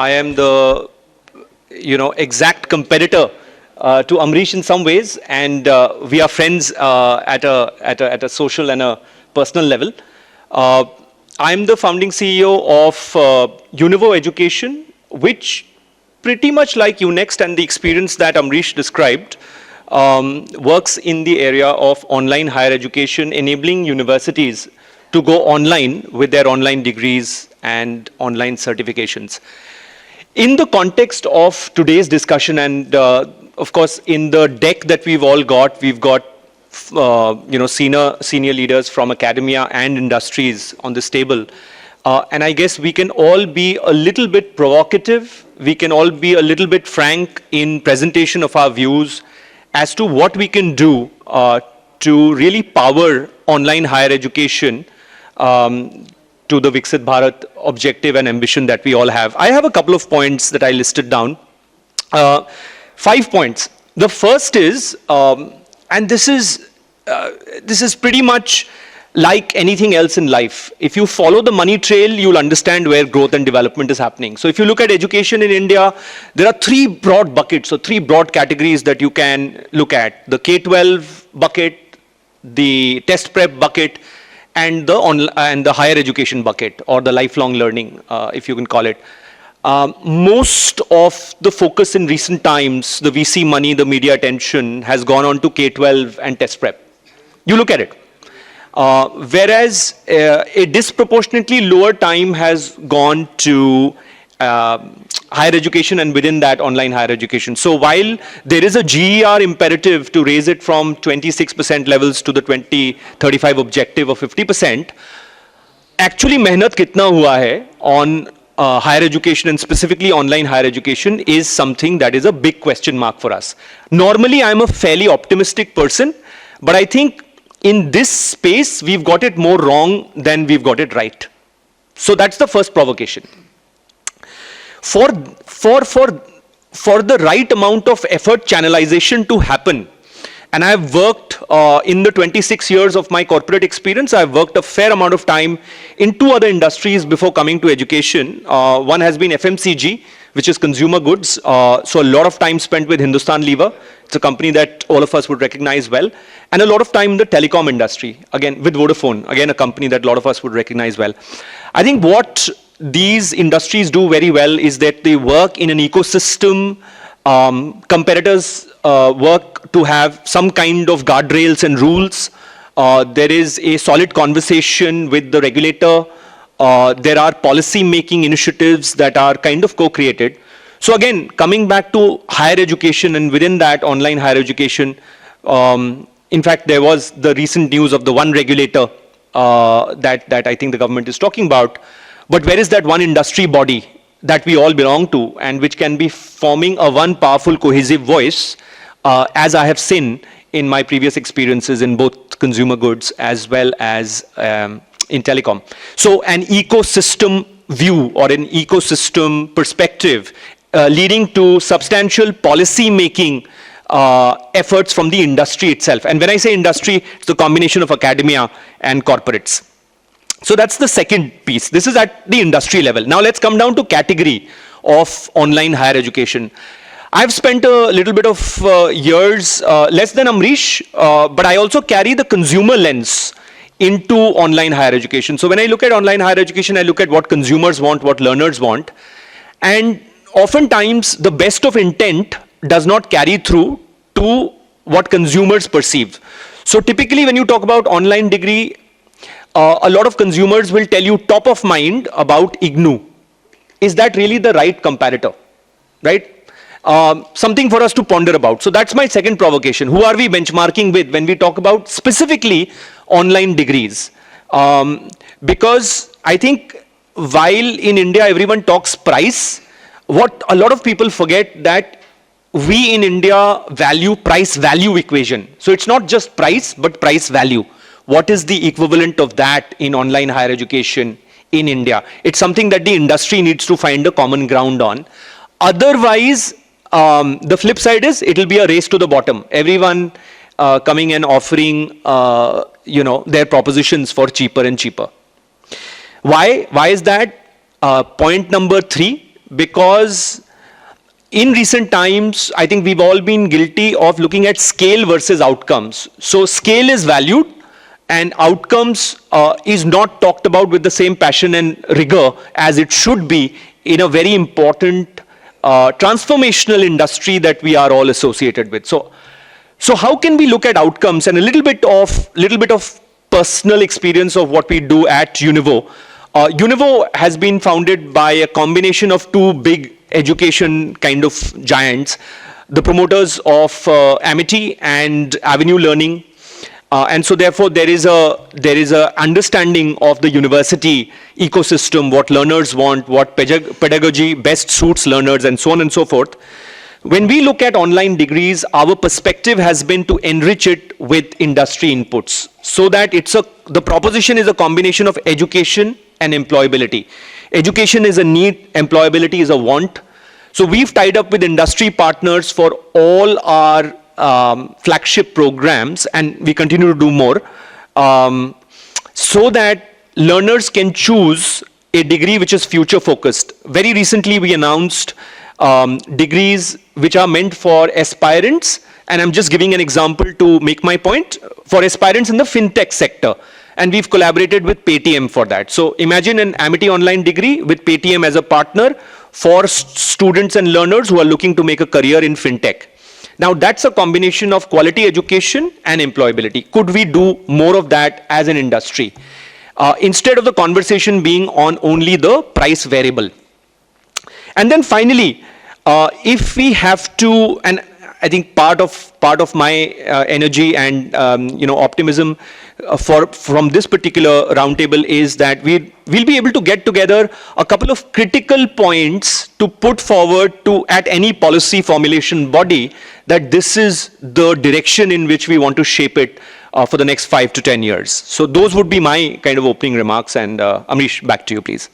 I am the, exact competitor to Amrish in some ways, and we are friends at a social and a personal level. I'm the founding CEO of UNIVO Education, which pretty much like UNext and the experience that Amrish described, works in the area of online higher education, enabling universities to go online with their online degrees and online certifications. In the context of today's discussion, and of course in the deck that we've got senior leaders from academia and industries on this table, and I guess we can all be a little bit provocative, we can all be a little bit frank in presentation of our views as to what we can do to really power online higher education to the Viksit Bharat objective and ambition that we all have. I have a couple of points that I listed down. 5 points. The first is, and this is pretty much like anything else in life. If you follow the money trail, you'll understand where growth and development is happening. So if you look at education in India, there are 3 broad buckets, or 3 broad categories that you can look at. The K-12 bucket, the test prep bucket, and the higher education bucket, or the lifelong learning, if you can call it. Most of the focus in recent times, the VC money, the media attention, has gone on to K-12 and test prep. You look at it. Whereas a disproportionately lower time has gone to higher education, and within that online higher education. So while there is a GER imperative to raise it from 26% levels to the 2035 objective of 50%, actually mehnat kitna hua hai on higher education, and specifically online higher education, is something that is a big question mark for us. Normally I'm a fairly optimistic person, but I think in this space we've got it more wrong than we've got it right. So that's the first provocation. For the right amount of effort channelization to happen, and I've worked in the 26 years of my corporate experience, I've worked a fair amount of time in 2 other industries before coming to education. One has been FMCG, which is consumer goods. So a lot of time spent with Hindustan Unilever. It's a company that all of us would recognize well. And a lot of time in the telecom industry, again with Vodafone, again a company that a lot of us would recognize well. I think what these industries do very well is that they work in an ecosystem. Competitors work to have some kind of guardrails and rules. There is a solid conversation with the regulator. There are policy making initiatives that are kind of co-created. So again, coming back to higher education, and within that online higher education, in fact there was the recent news of the one regulator that I think the government is talking about. But where is that one industry body that we all belong to, and which can be forming a one powerful cohesive voice, as I have seen in my previous experiences in both consumer goods as well as in telecom. So an ecosystem view or an ecosystem perspective leading to substantial policy making efforts from the industry itself. And when I say industry, it's the combination of academia and corporates. So that's the second piece. This is at the industry level. Now let's come down to category of online higher education. I've spent a little bit of years, less than Amrish, but I also carry the consumer lens into online higher education. So when I look at online higher education, I look at what consumers want, what learners want. And oftentimes the best of intent does not carry through to what consumers perceive. So typically when you talk about online degree, a lot of consumers will tell you top of mind about IGNOU. Is that really the right comparator, right? Something for us to ponder about. So that's my second provocation. Who are we benchmarking with when we talk about specifically online degrees? Because I think while in India everyone talks price, what a lot of people forget that we in India value price-value equation. So it's not just price, but price-value. What is the equivalent of that in online higher education in India? It's something that the industry needs to find a common ground on. Otherwise, the flip side is it'll be a race to the bottom. Everyone coming and offering, their propositions for cheaper and cheaper. Why is that? Point number 3, because in recent times, I think we've all been guilty of looking at scale versus outcomes. So scale is valued and outcomes is not talked about with the same passion and rigor as it should be in a very important transformational industry that we are all associated with. So how can we look at outcomes, and a little bit of personal experience of what we do at UNIVO. UNIVO has been founded by a combination of two big education kind of giants, the promoters of Amity and Avenue Learning. And so therefore there is a understanding of the university ecosystem, what learners want, what pedagogy best suits learners, and so on and so forth. When we look at online degrees, our perspective has been to enrich it with industry inputs, so that the proposition is a combination of education and employability. Education is a need, employability is a want. So we've tied up with industry partners for all our flagship programs, and we continue to do more, so that learners can choose a degree which is future focused. Very recently we announced degrees which are meant for aspirants, and I'm just giving an example to make my point, for aspirants in the FinTech sector. And we've collaborated with Paytm for that. So imagine an Amity online degree with Paytm as a partner for students and learners who are looking to make a career in FinTech. Now that's a combination of quality education and employability. Could we do more of that as an industry? Instead of the conversation being on only the price variable. And then finally, if we have to, and I think part of my energy and optimism from this particular roundtable is that we'll be able to get together a couple of critical points to put forward at any policy formulation body, that this is the direction in which we want to shape it for the next 5 to 10 years. So those would be my kind of opening remarks, and Amrish, back to you, please.